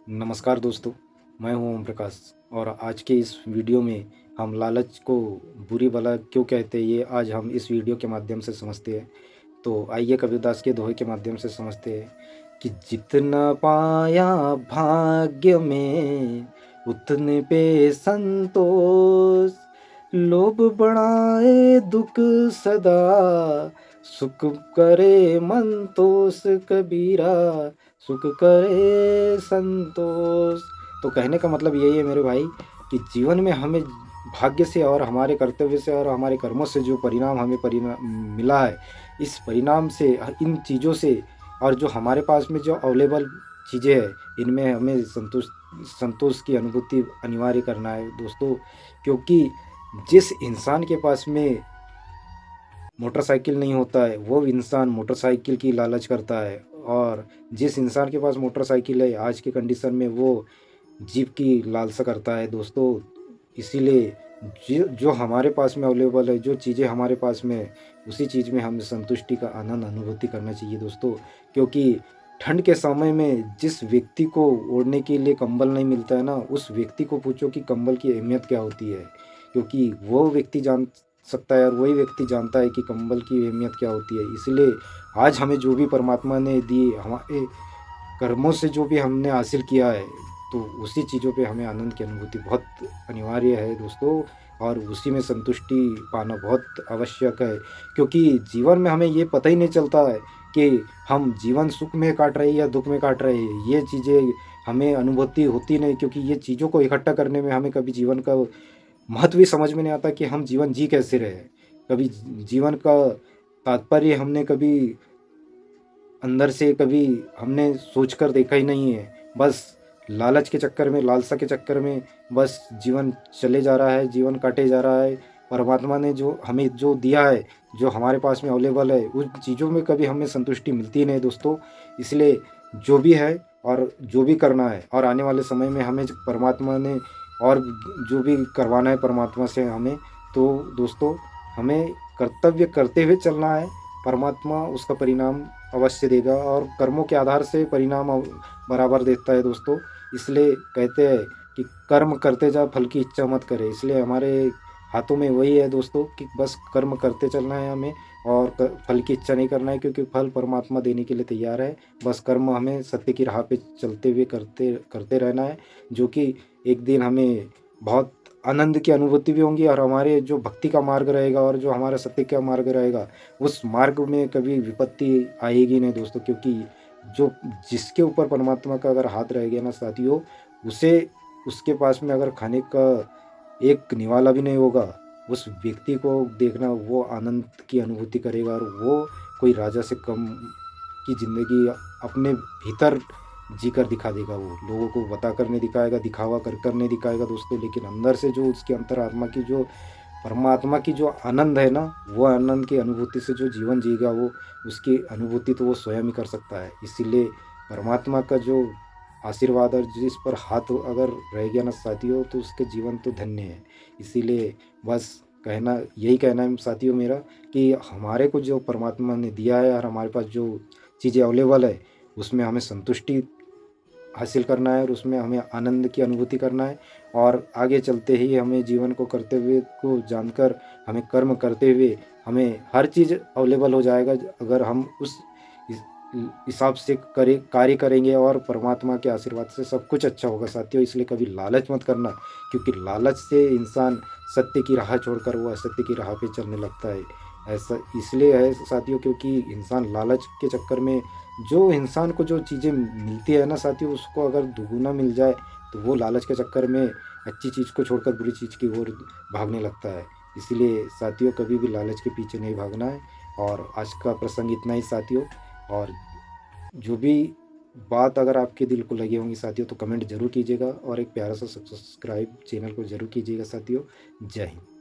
नमस्कार दोस्तों, मैं हूं ओम प्रकाश और आज के इस वीडियो में हम लालच को बुरी भला क्यों कहते हैं, ये आज हम इस वीडियो के माध्यम से समझते हैं। तो आइए कबीरदास के दोहे के माध्यम से समझते हैं कि जितना पाया भाग्य में उतने पे संतोष, लोभ बढ़ाए दुख सदा, सुख करे मन तोष कबीरा, सुख करे संतोष। तो कहने का मतलब यही है मेरे भाई कि जीवन में हमें भाग्य से और हमारे कर्तव्य से और हमारे कर्मों से जो परिणाम हमें परिणाम मिला है, इस परिणाम से इन चीज़ों से और जो हमारे पास में जो अवेलेबल चीज़ें हैं, इनमें हमें संतोष संतोष की अनुभूति अनिवार्य करना है दोस्तों। क्योंकि जिस इंसान के पास में मोटरसाइकिल नहीं होता है, वो इंसान मोटरसाइकिल की लालच करता है, और जिस इंसान के पास मोटरसाइकिल है आज के कंडीशन में वो जीप की लालसा करता है दोस्तों। इसीलिए जो जो हमारे पास में अवेलेबल है, जो चीज़ें हमारे पास में है, उसी चीज़ में हमें संतुष्टि का आनंद अनुभूति करना चाहिए दोस्तों। क्योंकि ठंड के समय में जिस व्यक्ति को ओढ़ने के लिए कंबल नहीं मिलता है ना, उस व्यक्ति को पूछो कि कंबल की अहमियत क्या होती है। क्योंकि वो व्यक्ति जान सकता है और वही व्यक्ति जानता है कि कंबल की अहमियत क्या होती है। इसलिए आज हमें जो भी परमात्मा ने दी, हमारे कर्मों से जो भी हमने हासिल किया है, तो उसी चीज़ों पे हमें आनंद की अनुभूति बहुत अनिवार्य है दोस्तों, और उसी में संतुष्टि पाना बहुत आवश्यक है। क्योंकि जीवन में हमें ये पता ही नहीं चलता है कि हम जीवन सुख में काट रहे हैं या दुःख में काट रहे हैं। ये चीज़ें हमें अनुभूति होती नहीं, क्योंकि ये चीज़ों को इकट्ठा करने में हमें कभी जीवन का महत्व ही समझ में नहीं आता कि हम जीवन जी कैसे रहे। कभी जीवन का तात्पर्य हमने कभी अंदर से कभी हमने सोच कर देखा ही नहीं है। बस लालच के चक्कर में, लालसा के चक्कर में बस जीवन चले जा रहा है, जीवन काटे जा रहा है। परमात्मा ने जो हमें जो दिया है, जो हमारे पास में अवेलेबल है, उन चीज़ों में कभी हमें संतुष्टि मिलती ही नहीं दोस्तों। इसलिए जो भी है और जो भी करना है, और आने वाले समय में हमें जो परमात्मा ने और जो भी करवाना है परमात्मा से हमें, तो दोस्तों हमें कर्तव्य करते हुए चलना है। परमात्मा उसका परिणाम अवश्य देगा, और कर्मों के आधार से परिणाम बराबर देता है दोस्तों। इसलिए कहते हैं कि कर्म करते जा, फल की इच्छा मत करे। इसलिए हमारे हाथों में वही है दोस्तों कि बस कर्म करते चलना है हमें, और फल की इच्छा नहीं करना है, क्योंकि फल परमात्मा देने के लिए तैयार है। बस कर्म हमें सत्य की राह पे चलते हुए करते करते रहना है, जो कि एक दिन हमें बहुत आनंद की अनुभूति भी होंगी, और हमारे जो भक्ति का मार्ग रहेगा और जो हमारा सत्य का मार्ग रहेगा, उस मार्ग में कभी विपत्ति आएगी नहीं दोस्तों। क्योंकि जो जिसके ऊपर परमात्मा का अगर हाथ रह गया ना साथियों, उसे उसके पास में अगर खाने का एक निवाला भी नहीं होगा, उस व्यक्ति को देखना वो आनंद की अनुभूति करेगा, और वो कोई राजा से कम की ज़िंदगी अपने भीतर जीकर दिखा देगा। वो लोगों को बता कर नहीं दिखाएगा, दिखावा कर नहीं दिखाएगा दोस्तों, लेकिन अंदर से जो उसकी अंतरात्मा की जो परमात्मा की जो आनंद है ना, वो आनंद की अनुभूति से जो जीवन जिएगा, वो उसकी अनुभूति तो वो स्वयं ही कर सकता है। इसीलिए परमात्मा का जो आशीर्वाद और जिस पर हाथ अगर रह गया ना साथियों, तो उसके जीवन तो धन्य है। इसीलिए बस यही कहना है साथियों मेरा, कि हमारे को जो परमात्मा ने दिया है और हमारे पास जो चीज़ें अवेलेबल है, उसमें हमें संतुष्टि हासिल करना है, और उसमें हमें आनंद की अनुभूति करना है। और आगे चलते ही हमें जीवन को करते हुए को जानकर हमें कर्म करते हुए हमें हर चीज़ अवेलेबल हो जाएगा, अगर हम उस हिस हिसाब से कार्य करेंगे, और परमात्मा के आशीर्वाद से सब कुछ अच्छा होगा साथियों। इसलिए कभी लालच मत करना, क्योंकि लालच से इंसान सत्य की राह छोड़कर वो असत्य की राह पे चलने लगता है। ऐसा इसलिए है साथियों, क्योंकि इंसान लालच के चक्कर में, जो इंसान को जो चीज़ें मिलती है ना साथियों, उसको अगर दुगुना मिल जाए, तो वो लालच के चक्कर में अच्छी चीज़ को छोड़कर बुरी चीज़ की ओर भागने लगता है। इसीलिए साथियों कभी भी लालच के पीछे नहीं भागना है। और आज का प्रसंग इतना ही साथियों। और जो भी बात अगर आपके दिल को लगी होंगी साथियों, तो कमेंट ज़रूर कीजिएगा, और एक प्यारा सा सब्सक्राइब चैनल को ज़रूर कीजिएगा साथियों। जय हिंद।